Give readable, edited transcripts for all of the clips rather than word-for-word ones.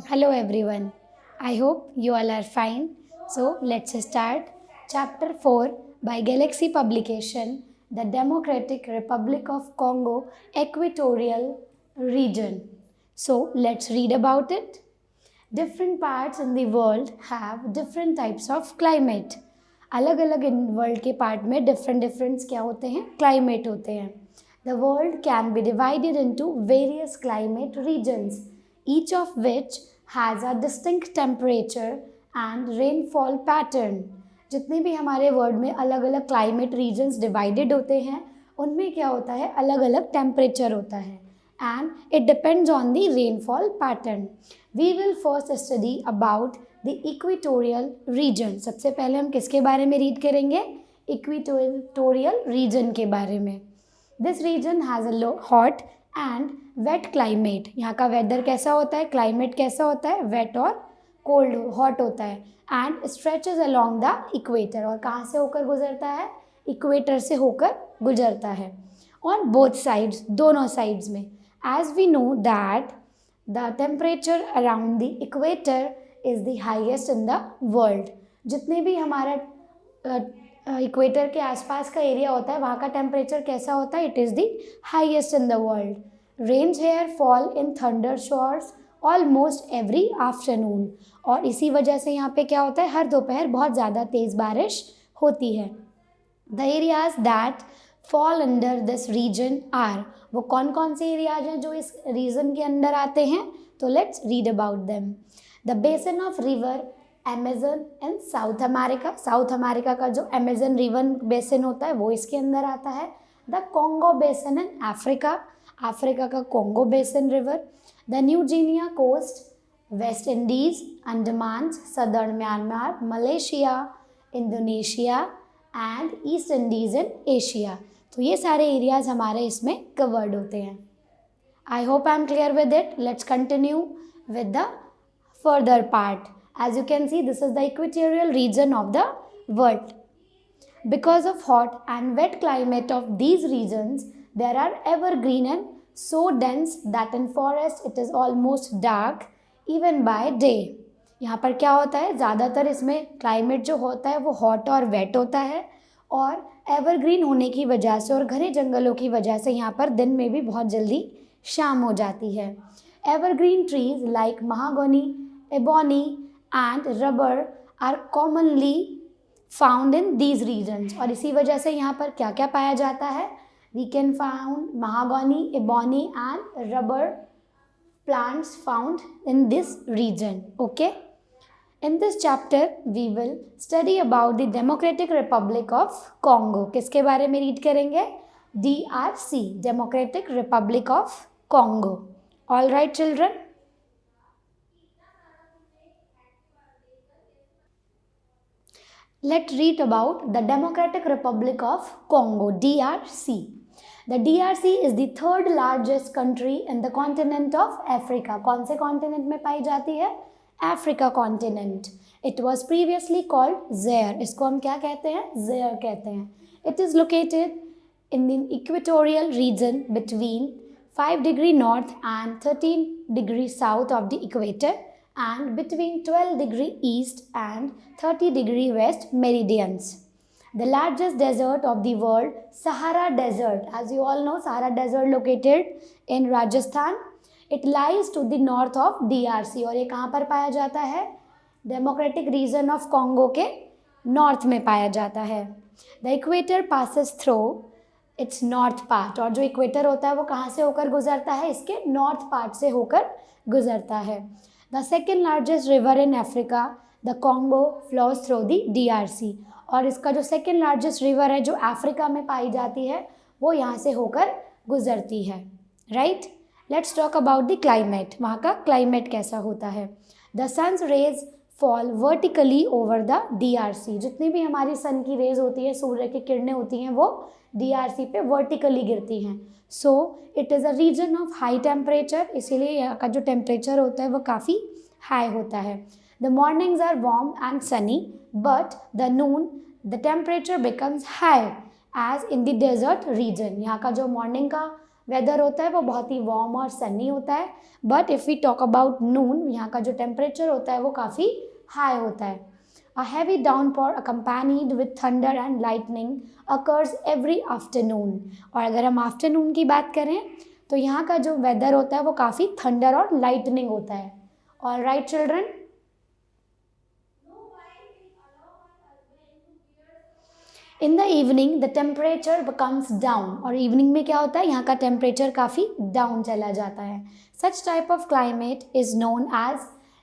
Hello everyone. I hope you all are fine. So let's start chapter 4 by Galaxy Publication, The Democratic Republic of Congo Equatorial Region. So let's read about it. Different parts in the world have different types of climate. अलग अलग world के part में different क्या होते हैं, climate होते हैं. The world can be divided into various climate regions, each of which has a distinct temperature and rainfall pattern. जितने भी हमारे वर्ल्ड में अलग अलग क्लाइमेट रीजन्स डिवाइडेड होते हैं उनमें क्या होता है, अलग अलग टेम्परेचर होता है and it depends on the rainfall pattern. We will first study about the equatorial region. सबसे पहले हम किसके बारे में रीड करेंगे, इक्वेटोरियल रीजन के बारे में. This region has a hot and wet climate. यहाँ का वेदर कैसा होता है, क्लाइमेट कैसा होता है, वेट और कोल्ड हॉट होता है. And stretches along the equator, और कहाँ से होकर गुजरता है, इक्वेटर से होकर गुजरता है. ऑन बोथ साइड्स, दोनों साइड्स में. As we know that the temperature around the equator is the highest in the world. जितने भी हमारा इक्वेटर के आसपास का एरिया होता है वहाँ का टेम्परेचर कैसा होता है, it is the highest in the world. Rains here fall in thunder showers almost every afternoon, और इसी वजह से यहाँ पे क्या होता है, हर दोपहर बहुत ज़्यादा तेज़ बारिश होती है. The areas that fall under this region are, वो कौन कौन से एरियाज हैं जो इस रीजन के अंदर आते हैं, तो let's read about them. The basin of river Amazon in south America, south America का जो अमेजन रिवर बेसिन होता है वो इसके अंदर आता है. The Congo basin in Africa, Africa का Congo basin river. The New Guinea coast, West Indies, Andaman, southern Myanmar, Malaysia, Indonesia and East Indies in Asia. तो ये सारे एरियाज हमारे इसमें कवर्ड होते हैं. I hope I am clear with it. Let's continue with the further part. As you can see this is the equatorial region of the world. Because of hot and wet climate of these regions there are evergreen and so dense that in forest it is almost dark even by day. यहाँ पर क्या होता है, ज़्यादातर इसमें climate जो होता है वो हॉट और वेट होता है, और एवरग्रीन होने की वजह से और घने जंगलों की वजह से यहाँ पर दिन में भी बहुत जल्दी शाम हो जाती है. Evergreen trees like mahogany, ebony and rubber are commonly found in these regions, और इसी वजह से यहाँ पर क्या क्या पाया जाता है, we can found mahogany, ebony and rubber plants found in this region. Okay, in this chapter we will study about the Democratic Republic of Congo. किसके बारे में रीड करेंगे, DRC, Democratic Republic of Congo. All right children, let's read about the Democratic Republic of Congo, DRC. The DRC is the third largest country in the continent of Africa. कौन से continent में पाई जाती है, Africa continent. It was previously called Zaire. इसको हम क्या कहते हैं, Zaire कहते हैं. It is located in the equatorial region between 5 degree north and 13 degree south of the equator, and between 12 degree east and 30 degree west meridians. The largest desert of the world, Sahara Desert. As you all know, Sahara Desert located in Rajasthan. It lies to the north of DRC. और ये कहाँ पर पाया जाता है, democratic reason of Congo के north में पाया जाता है. The equator passes through its north part. और जो इक्वेटर होता है वो कहाँ से होकर गुजरता है, इसके नॉर्थ पार्ट से होकर गुजरता है. The second largest river in Africa, the Congo, flows through the DRC. और इसका जो सेकेंड लार्जेस्ट रिवर है जो अफ्रीका में पाई जाती है वो यहाँ से होकर गुजरती है. Right, let's talk about the climate. वहाँ का क्लाइमेट कैसा होता है. The sun's rays fall vertically over the DRC. जितनी भी हमारी सन की रेज होती है, सूर्य की किरणें होती हैं, वो DRC पे वर्टिकली गिरती हैं. So it is a region of high temperature, इसीलिए यहाँ का जो टेम्परेचर होता है वो काफ़ी हाई होता है. The mornings are warm and sunny, but the noon the temperature becomes high as in the desert region. यहाँ का जो मॉर्निंग का वेदर होता है वो बहुत ही वार्म और सनी होता है। But if we talk about noon, यहाँ का जो टेम्परेचर होता है वो काफ़ी हाई होता है। A heavy downpour accompanied with thunder and lightning occurs every afternoon। और अगर हम आफ्टरनून की बात करें तो यहाँ का जो वेदर होता है वो काफ़ी थंडर और लाइटनिंग होता है। All right children, in the evening the temperature becomes down. और इवनिंग में क्या होता है, यहाँ का टेम्परेचर काफ़ी डाउन चला जाता है। Such type of climate is known as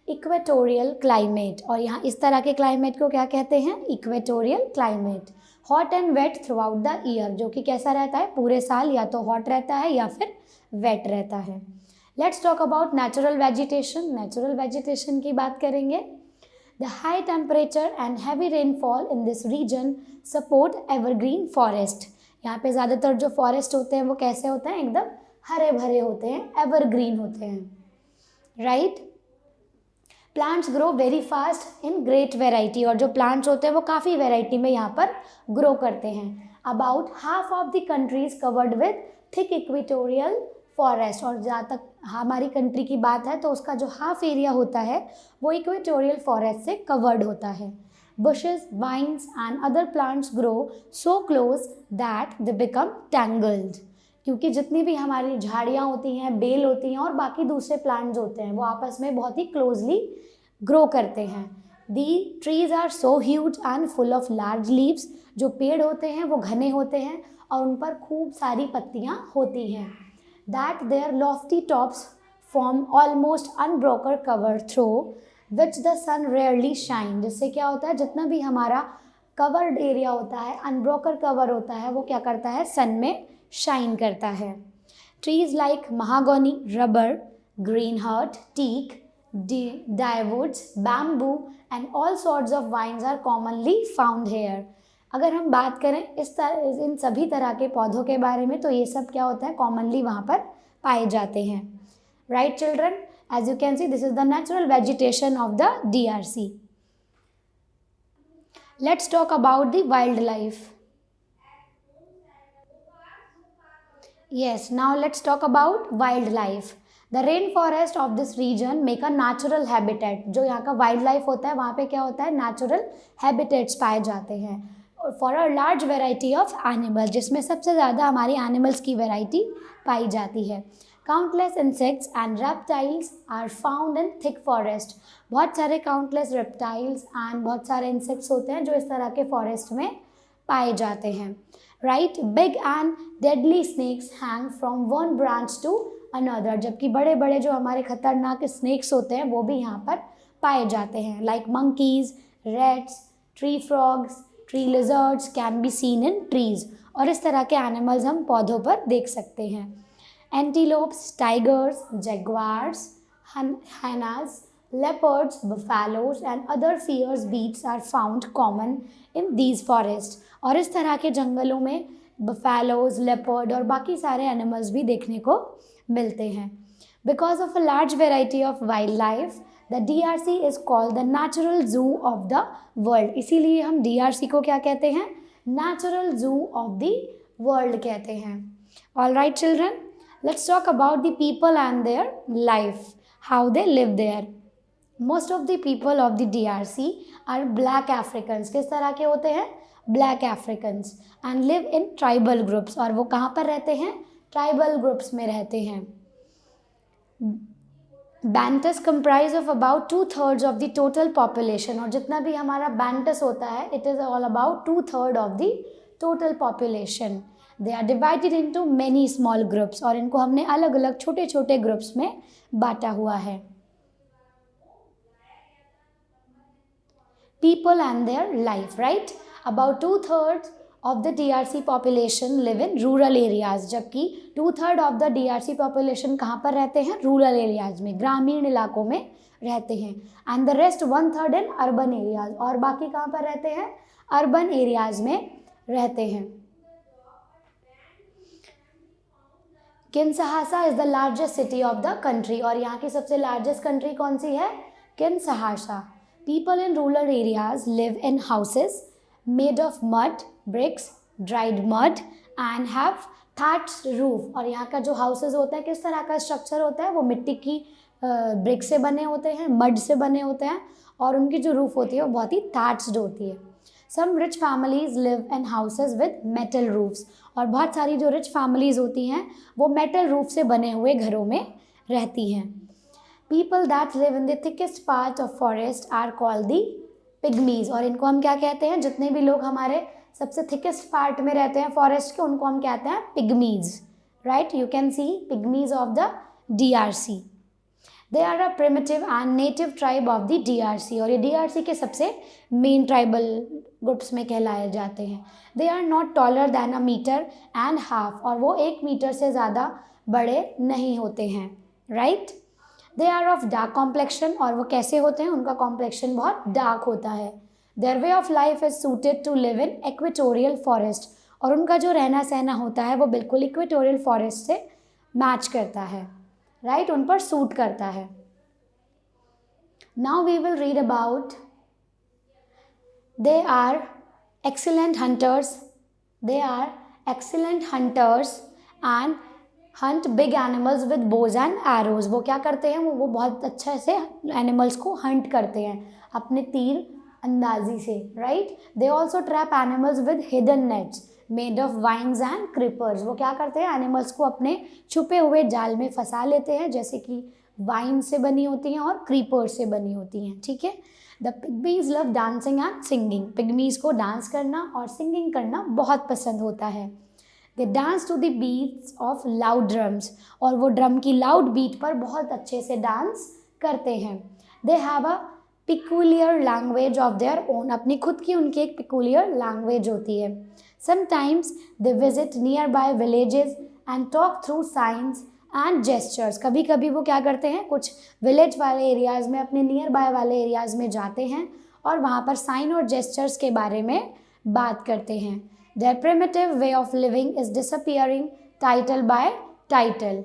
equatorial climate. और यहाँ इस तरह के क्लाइमेट को क्या कहते हैं, equatorial climate. Hot and wet throughout the year, जो कि कैसा रहता है, पूरे साल या तो हॉट रहता है या फिर वेट रहता है। Let's talk about natural vegetation. Natural vegetation की बात करेंगे। The high temperature and heavy rainfall in this region support evergreen forest। यहाँ पे ज़्यादातर जो फॉरेस्ट होते हैं वो कैसे होते हैं, एकदम हरे भरे होते हैं, एवरग्रीन होते हैं, right. Plants grow very fast in great variety. और जो प्लांट्स होते हैं वो काफ़ी वेराइटी में यहाँ पर ग्रो करते हैं। About half of the country is covered with thick equatorial forest. और जहाँ तक हमारी कंट्री की बात है तो उसका जो हाफ एरिया होता है वो इक्वेटोरियल फॉरेस्ट से कवर्ड होता है। Bushes, vines and other plants grow so close that they become tangled. क्योंकि जितनी भी हमारी झाड़ियाँ होती हैं, बेल होती हैं और बाकी दूसरे प्लांट्स होते हैं वो आपस में बहुत ही क्लोजली ग्रो करते हैं। The trees are so huge and full of large leaves. जो पेड़ होते हैं वो घने होते हैं और उन पर खूब सारी पत्तियाँ होती हैं। That their lofty tops form almost unbroken cover through which the sun rarely shines। जिससे क्या होता है, जितना भी हमारा कवर्ड एरिया होता है, अनब्रोकन कवर होता है, वो क्या करता है, सन में शाइन करता है। Trees like mahogany, rubber, green heart, teak, dyewoods, bamboo and all sorts of vines are commonly found here. अगर हम बात करें इन सभी तरह के पौधों के बारे में तो ये सब क्या होता है, कॉमनली वहाँ पर पाए जाते हैं, right children. As you can see this is the natural vegetation of the DRC। Let's talk about the wild life. Yes, now let's talk about wildlife. The rainforest of this region make a natural habitat। जो यहाँ का wild life होता है वहाँ पे क्या होता है, नेचुरल हैबिटेट्स पाए जाते हैं for a large variety of animal, जिसमें सबसे ज़्यादा हमारी एनिमल्स की वेराइटी पाई जाती है। Countless insects and reptiles are found in thick forest. बहुत सारे काउंटलेस रेप्टाइल्स एंड बहुत सारे इंसेक्ट्स होते हैं जो इस तरह के फॉरेस्ट में पाए जाते हैं, right. Big and deadly snakes hang from one branch to another. जबकि बड़े बड़े जो हमारे खतरनाक स्नेक्स होते हैं वो भी यहाँ पर पाए जाते हैं, like monkeys, rates, tree frogs, tree lizards can be seen in trees. और इस तरह के एनिमल्स हम पौधों पर देख सकते हैं। Antelopes, tigers, jaguars, hyenas, leopards, buffaloes and other fierce beasts are found common in these forests। और इस तरह के जंगलों में बफेलोज, लेपर्ड और बाकी सारे एनिमल्स भी देखने को मिलते हैं। Because of a large variety of wild life the DRC is called the natural zoo of the world. इसीलिए हम DRC को क्या कहते हैं, natural zoo of the world कहते हैं। All right children, let's talk about the people and their life, how they live there. Most of the people of the DRC are black Africans. किस तरह के होते हैं, black Africans, and live in tribal groups. और वो कहाँ पर रहते हैं, ट्राइबल ग्रुप्स में रहते हैं। Bantus comprise of about 2/3 of the total population. और जितना भी हमारा बैंटस होता है it is all about 2/3 of the total population. They are divided into many small groups. और इनको हमने अलग अलग छोटे छोटे ग्रुप्स में बांटा हुआ है। People and their life, right? About 2/3 of the DRC population live in rural areas। जबकि 2/3 of the DRC population कहाँ पर रहते हैं, रूरल एरियाज में, ग्रामीण इलाकों में रहते हैं। And the rest 1/3 in urban areas. और बाकी कहाँ पर रहते हैं, अर्बन एरियाज में रहते हैं। Kinshasa is the largest city of the country. और यहाँ की सबसे लार्जेस्ट कंट्री कौन सी है, Kinshasa. People in rural areas live in houses made of mud, bricks, dried mud and have thatched roof, और यहाँ का जो हाउसेज होता है किस तरह का स्ट्रक्चर होता है, वो मिट्टी की ब्रिक से बने होते हैं, मड से बने होते हैं, और उनकी जो रूफ होती है वो बहुत ही थैट्स्ड होती है। Some rich families live in houses with metal roofs, और बहुत सारी जो रिच फैमिलीज होती हैं वो मेटल रूफ से बने हुए घरों में रहती हैं। People that live in the thickest part of forest are called the pygmies, और इनको हम क्या कहते हैं, जितने भी लोग हमारे सबसे थिकेस्ट पार्ट में रहते हैं फॉरेस्ट के, उनको हम कहते हैं pygmies, right. You can see pygmies of the DRC। They are a primitive and native tribe of the DRC, और ये DRC के सबसे मेन ट्राइबल ग्रुप्स में कहलाए जाते हैं। They are not taller than 1.5 metre, और वो 1 मीटर से ज़्यादा बड़े नहीं होते हैं, right. They are of dark complexion, और वो कैसे होते हैं, उनका कॉम्प्लेक्शन बहुत डार्क होता है। Their way of life is suited to live in equatorial forest, और उनका जो रहना सहना होता है वो बिल्कुल इक्वेटोरियल फॉरेस्ट से मैच करता है, राइट, उन पर सूट करता है। Now we will read about they are excellent hunters, they are excellent hunters and hunt big animals with bows and arrows. वो क्या करते हैं, वो बहुत अच्छे से एनिमल्स को हंट करते हैं अपने तीर अंदाजी से, right. They also trap animals with hidden nets made of vines and creepers. वो क्या करते हैं, एनिमल्स को अपने छुपे हुए जाल में फंसा लेते हैं, जैसे कि वाइन से बनी होती हैं और क्रीपर्स से बनी होती हैं, ठीक है। The pygmies love dancing and singing. Pygmies को डांस करना और सिंगिंग करना बहुत पसंद होता है। They dance to the beats of loud drums, और वो ड्रम की लाउड बीट पर बहुत अच्छे से डांस करते हैं। They have a peculiar language of their own, अपनी खुद की उनकी एक पिकुलियर लैंग्वेज होती है। Sometimes they visit near by villages and talk through science and gestures. कभी कभी वो क्या करते हैं, कुछ विलेज वाले एरियाज़ में, अपने नियर बाय वाले एरियाज़ में जाते हैं और वहाँ पर साइन और जेस्चर्स के बारे में बात करते हैं। Their primitive way of living is disappearing title by title.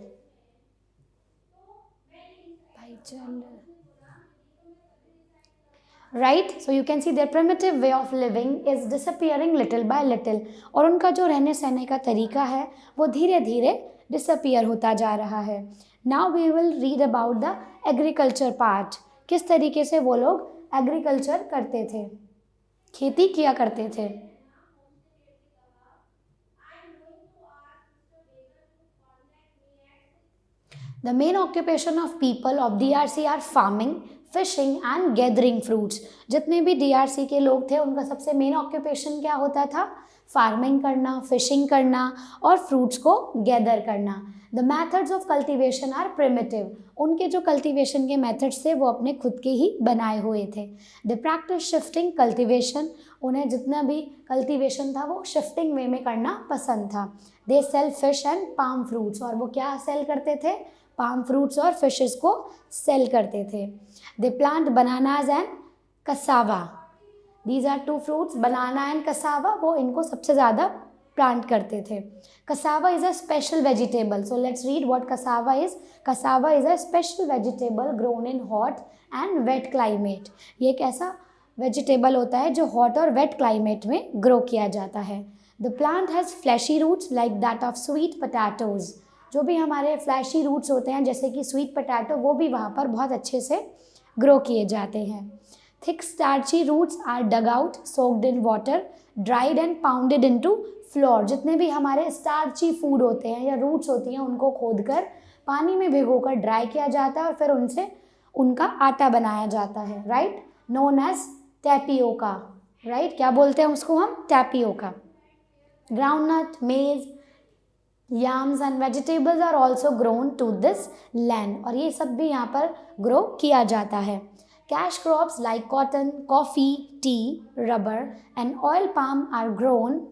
Right? So you can see their primitive way of living is disappearing little by little. और उनका जो रहने सहने का तरीका है वो धीरे धीरे disappear होता जा रहा है। Now we will read about the agriculture part. किस तरीके से वो लोग agriculture करते थे, खेती किया करते थे। The main occupation of people of DRC are farming, fishing and gathering fruits. जितने भी DRC के लोग थे उनका सबसे मेन ऑक्यूपेशन क्या होता था, फार्मिंग करना, फिशिंग करना और फ्रूट्स को गैदर करना। The methods of cultivation are primitive, उनके जो कल्टीवेशन के मेथड्स थे वो अपने खुद के ही बनाए हुए थे। द प्रैक्टिस शिफ्टिंग कल्टीवेशन, उन्हें जितना भी कल्टीवेशन था वो शिफ्टिंग वे में करना पसंद था। They sell fish and palm fruits, और वो क्या सेल करते थे, पाम फ्रूट्स और फिशेस को सेल करते थे। They plant bananas and cassava, these are two fruits, banana and cassava, वो इनको सबसे ज़्यादा प्लांट करते थे। Cassava is a special vegetable, so let's read what cassava is. Cassava is a special vegetable grown in hot and wet climate. ये एक ऐसा vegetable होता है जो हॉट और वेट क्लाइमेट में ग्रो किया जाता है। The plant has fleshy roots like that of sweet potatoes, जो भी हमारे फ्लैशी रूट्स होते हैं जैसे कि स्वीट पोटैटो, वो भी वहाँ पर बहुत अच्छे से ग्रो किए जाते हैं। Thick starchy roots are dug out, soaked in water, dried and pounded into flour. जितने भी हमारे स्टार्ची फूड होते हैं या रूट्स होती हैं उनको खोदकर पानी में भिगोकर ड्राई किया जाता है और फिर उनसे उनका आटा बनाया जाता है, right, known as tapioca, right. क्या बोलते हैं उसको हम, tapioca. Groundnut, maize, yams and vegetables are also grown to this land, और ये सब भी यहाँ पर ग्रो किया जाता है। Cash crops like cotton, coffee, tea, rubber and oil palm are grown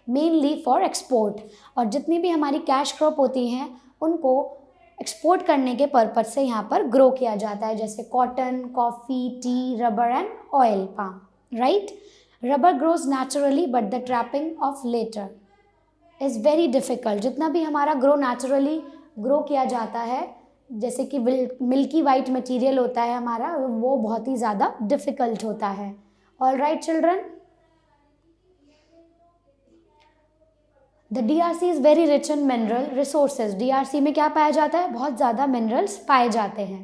mainly for export, और जितनी भी हमारी कैश क्रॉप होती हैं उनको एक्सपोर्ट करने के पर्पज से यहाँ पर ग्रो किया जाता है, जैसे cotton, coffee, tea, rubber and oil palm, right. Rubber grows naturally but the trapping of later is very difficult. जितना भी हमारा ग्रो नेचुरली ग्रो किया जाता है, जैसे कि मिल्की वाइट मटेरियल होता है हमारा, वो बहुत ही ज़्यादा डिफ़िकल्ट होता है। All right children, the DRC is very rich in mineral resources. DRC में क्या पाया जाता है? बहुत ज़्यादा मिनरल्स पाए जाते हैं।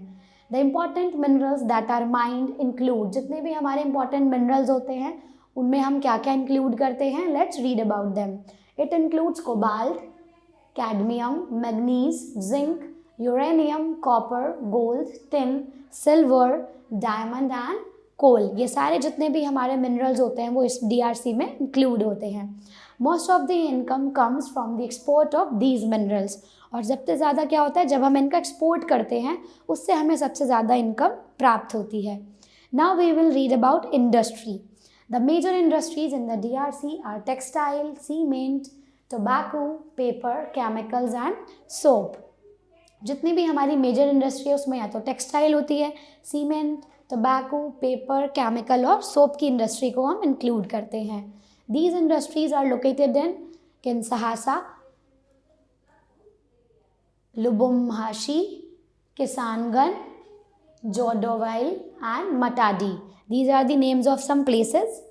The important minerals that are mined include, जितने भी हमारे इंपॉर्टेंट मिनरल्स होते हैं उनमें हम क्या क्या इंक्लूड करते हैं? Let's read about them. It includes cobalt, cadmium, manganese, zinc, uranium, copper, gold, tin, silver, diamond and coal. ये सारे जितने भी हमारे मिनरल्स होते हैं वो इस DRC में इंक्लूड होते हैं। Most of the income comes from the export of these minerals, और सबसे ज़्यादा क्या होता है? जब हम इनका एक्सपोर्ट करते हैं उससे हमें सबसे ज़्यादा इनकम प्राप्त होती है। Now we will read about industry. The major industries in the DRC are textile, cement, tobacco, paper, chemicals and soap. जितनी भी हमारी मेजर इंडस्ट्री है उसमें या तो टेक्सटाइल होती है, सीमेंट, टोबैको, पेपर, केमिकल और सोप की इंडस्ट्री को हम इंक्लूड करते हैं। These industries are located in Kinshasa, Lubumbashi, Kisangan, Jodorville and Matadi. These are the names of some places.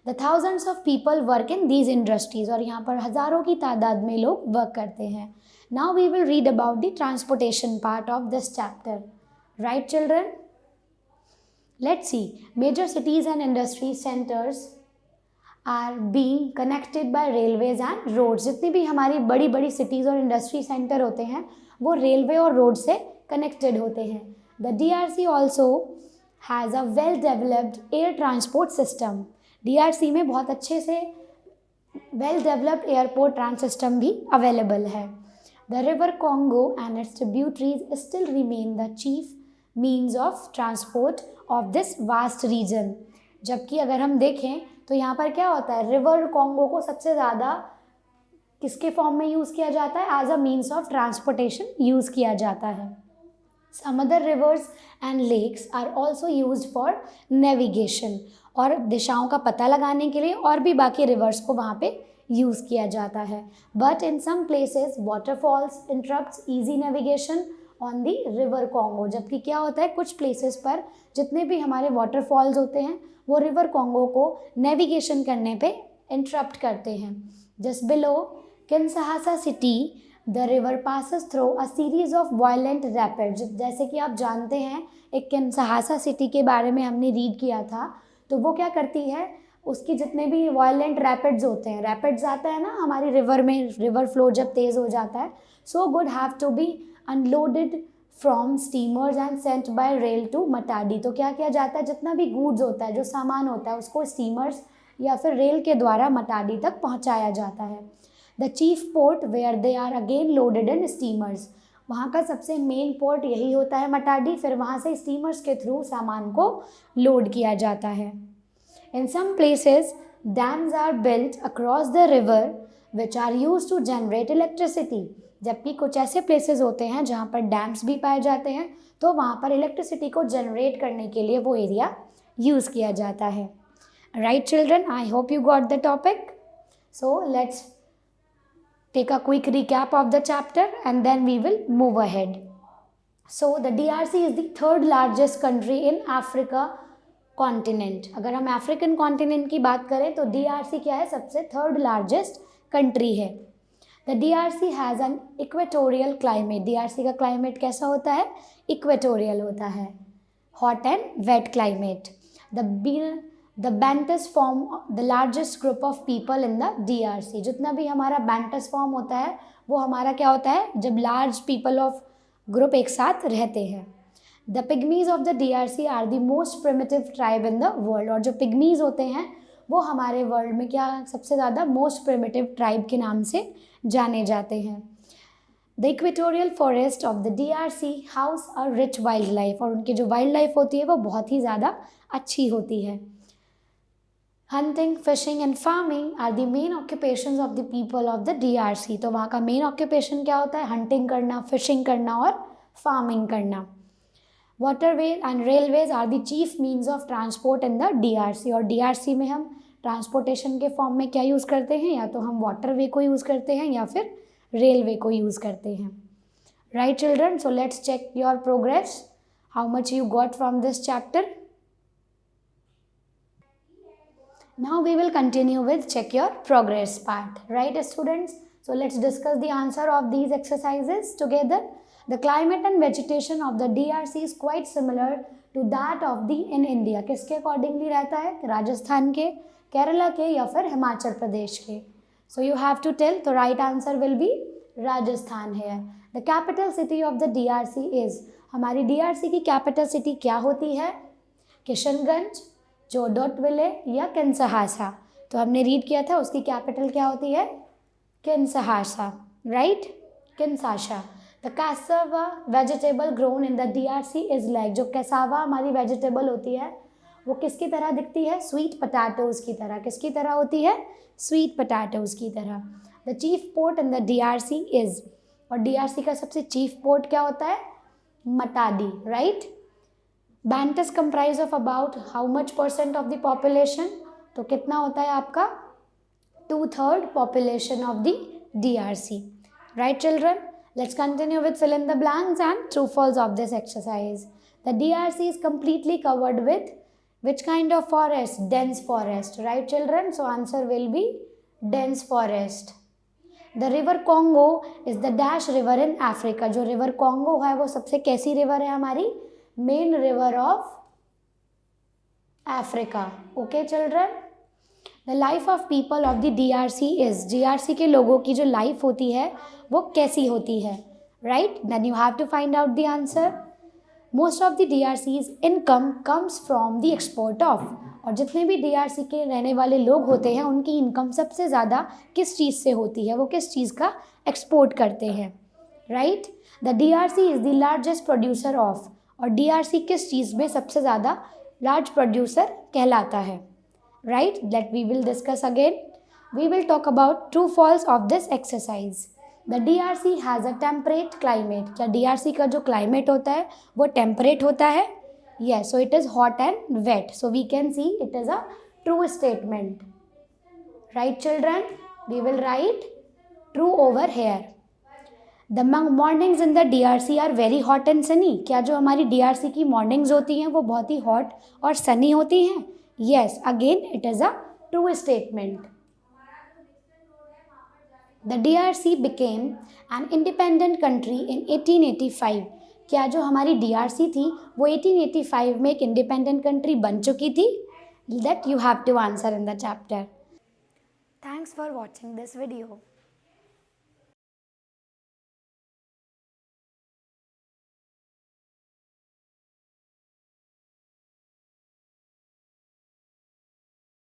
The thousands of people work in these industries, और यहाँ पर हज़ारों की तादाद में लोग वर्क करते हैं। Now we will read about the transportation part of this chapter. Right, children? Let's see. Major cities and industry centers are being connected by railways and roads. जितनी भी हमारी बड़ी बड़ी सिटीज़ और इंडस्ट्री सेंटर होते हैं वो रेलवे और रोड से कनेक्टेड होते हैं। The DRC also has a well developed air transport system. DRC में बहुत अच्छे से well developed airport trans system भी अवेलेबल है। The river Congo and its tributaries still remain the chief means of transport of this vast region. जबकि अगर हम देखें तो यहाँ पर क्या होता है? रिवर कॉन्गो को सबसे ज़्यादा किसके फॉर्म में यूज़ किया जाता है? As a means of transportation use किया जाता है। Some other rivers and lakes are also used for navigation, और दिशाओं का पता लगाने के लिए और भी बाकी रिवर्स को वहाँ पे यूज़ किया जाता है। But in some places waterfalls interrupts easy navigation on the river Congo. जबकि क्या होता है? कुछ प्लेसेस पर जितने भी हमारे वाटरफॉल्स होते हैं वो रिवर कॉन्गो को नेविगेशन करने पे इंटरप्ट करते हैं। Just below Kinshasa city the river passes through a series of violent rapids. जैसे कि आप जानते हैं एक किन्शहासा सिटी के बारे में हमने रीड किया था, तो वो क्या करती है? उसकी जितने भी वायलेंट रैपिड्स होते हैं, रैपिड्स आता है ना हमारी रिवर में, रिवर फ्लो जब तेज़ हो जाता है, so good have to be unloaded from steamers and sent by rail to Matadi. तो क्या किया जाता है? जितना भी गूड्स होता है, जो सामान होता है, उसको स्टीमर्स या फिर रेल के द्वारा मटाडी तक पहुंचाया जाता है। The chief port where they are again loaded in steamers. वहाँ का सबसे मेन पोर्ट यही होता है मटाडी, फिर वहाँ से स्टीमर्स के थ्रू सामान को लोड किया जाता है। In some places dams are built across the river which are use to generate electricity. जबकि कुछ ऐसे प्लेसेस होते हैं जहाँ पर डैम्स भी पाए जाते हैं, तो वहाँ पर इलेक्ट्रिसिटी को जनरेट करने के लिए वो एरिया यूज़ किया जाता है। Right children, I hope you got the topic. So let's take a quick recap of the chapter and then we will move ahead. So the DRC is the third largest country in Africa continent. अगर हम African continent की बात करें तो DRC क्या है? सबसे third largest country है। The DRC has an equatorial climate. DRC का क्लाइमेट कैसा होता है? इक्वेटोरियल होता है, hot and wet climate. The Bantus form the largest group of people in the DRC। जितना भी हमारा बैंटस फॉर्म होता है वो हमारा क्या होता है? जब लार्ज पीपल ऑफ ग्रुप एक साथ रहते हैं। The pygmies of the DRC are the most primitive tribe in the world. और जो पिग्मीज होते हैं वो हमारे वर्ल्ड में क्या सबसे ज़्यादा मोस्ट प्रिमिटिव ट्राइब के नाम से जाने जाते हैं। The equatorial forest of the DRC house a rich wild life. और उनकी जो वाइल्ड लाइफ होती है वो बहुत ही ज़्यादा अच्छी होती है। Hunting, fishing and farming are the main occupations of the people of the DRC। तो वहाँ का मेन ऑक्यूपेशन क्या होता है? हंटिंग करना, फिशिंग करना और फार्मिंग करना। Waterway and railways are the chief means of transport in the DRC। और DRC में हम ट्रांसपोर्टेशन के फॉर्म में क्या यूज़ करते हैं? या तो हम वाटरवे को यूज़ करते हैं या फिर रेलवे को यूज़ करते हैं। Right children, so let's check your progress, how much you got from this chapter. Now we will continue with check your progress part. Right students, So let's discuss the answer of these exercises together. The climate and vegetation of the DRC is quite similar to that of the in India. किसके accordingly रहता है? राजस्थान के, केरला के या फिर हिमाचल प्रदेश के. So you have to tell. The right answer will be Rajasthan here. The capital city of the DRC is. हमारी DRC की capital city क्या होती है? किशनगंज, जोडोटविले या किन्शहासा. तो हमने रीड किया था उसकी कैपिटल क्या होती है? Kinshasa, right? Kinshasa. The cassava vegetable grown in the DRC is like. जो कैसावा हमारी वेजिटेबल होती है वो किसकी तरह दिखती है? स्वीट पोटैटोज़ की तरह. किसकी तरह होती है? स्वीट पोटैटोज़ की तरह. The chief port in the DRC is. और DRC का सबसे चीफ पोर्ट क्या होता है? Matadi, right? Bantus comprise of about how much % of the population. तो कितना होता है आपका? 2/3 population of the DRC. Right children? Let's continue with fill in the blanks and true false of this exercise. The DRC is completely covered with which kind of forest? Dense forest. Right children? So answer will be dense forest. The river Congo is the dash river in Africa. जो river Congo है वो सबसे कैसी river है हमारी? Main river of Africa. Okay children? The life of people of the DRC is. DRC के लोगों की जो life होती है वो कैसी होती है? Right? Then you have to find out the answer. Most of the DRC's income comes from the export of. और जितने भी DRC के रहने वाले लोग होते हैं उनकी इनकम सबसे ज़्यादा किस चीज़ से होती है? वो किस चीज़ का एक्सपोर्ट करते हैं? Right? The DRC is the largest producer of. और DRC किस चीज़ में सबसे ज़्यादा लार्ज प्रोड्यूसर कहलाता है? Right? That we will discuss again. We will talk about true false of this exercise. The DRC has a temperate climate. क्या DRC का जो climate होता है वो temperate होता है? Yes. So it is hot and wet. So we can see it is a true statement. Right children? We will write true over here. The mornings in the DRC are very hot and sunny. क्या जो हमारी DRC की mornings होती हैं वो बहुत ही hot और sunny होती हैं? Yes, again it is a true statement. The DRC became an independent country in 1885. क्या जो हमारी DRC थी वो 1885 में एक independent country बन चुकी थी? That you have to answer in the chapter. Thanks for watching this video.